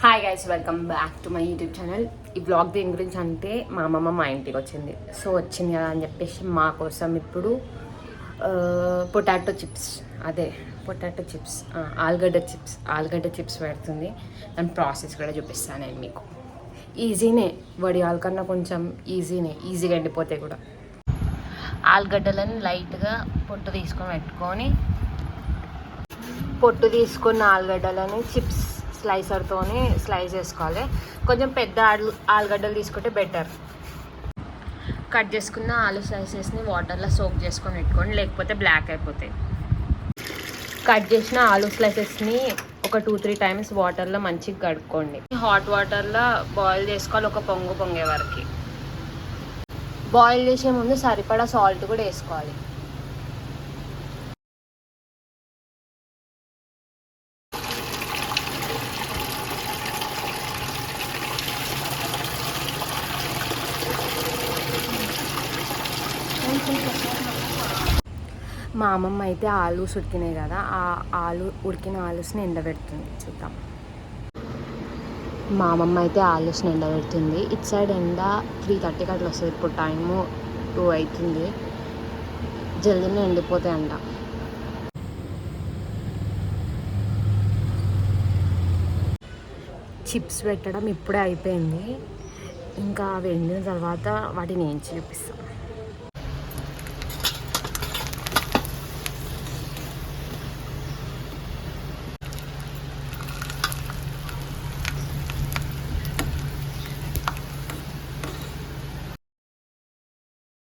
Hi guys, welcome back to my YouTube channel. ఈ blog దేని గురించి అంటే మా అమ్మమ్మ మా ఇంటికి వచ్చింది. సో వచ్చింది కదా అని చెప్పేసి మా కోసం ఇప్పుడు పొటాటో చిప్స్ ఆలుగడ్డ చిప్స్ పెడుతుంది. దాని ప్రాసెస్ కూడా చూపిస్తాను నేను మీకు. ఈజీనే, వడియాల కన్నా కొంచెం ఈజీగా ఎండిపోతాయి కూడా. ఆలుగడ్డలను లైట్గా పొట్టు తీసుకున్న ఆలుగడ్డలని చిప్స్ స్లైసర్తోనే స్లైస్ చేసుకోవాలి. కొంచెం పెద్ద ఆలుగడ్డలు తీసుకుంటే బెటర్. కట్ చేసుకున్న ఆలు స్లైసెస్ని వాటర్లో సోక్ చేసుకొని పెట్టుకోండి, లేకపోతే బ్లాక్ అయిపోతాయి. కట్ చేసిన ఆలు స్లైసెస్ని ఒక 2-3 టైమ్స్ వాటర్లో మంచిగా కడుక్కోండి. హాట్ వాటర్లో బాయిల్ చేసుకోవాలి, ఒక పొంగే వరకు. బాయిల్ చేసే ముందు సరిపడా సాల్ట్ కూడా వేసుకోవాలి. మా అమ్మమ్మ అయితే ఆలూస్ ఉడికినాయి కదా, ఆ ఉడికిన ఆలూస్ని ఎండబెడుతుంది. చూద్దాం. మా అమ్మమ్మ అయితే ఆలూస్ని ఎండబెడుతుంది. ఇటు సైడ్ ఎండ 3:30కి అట్లా వస్తుంది. ఇప్పుడు టైము 2 అవుతుంది. జల్దీనే ఎండిపోతాయి అంట. చిప్స్ పెట్టడం ఇప్పుడే అయిపోయింది. ఇంకా అవి ఎండిన తర్వాత వాటిని ఏంచి చూపిస్తాం.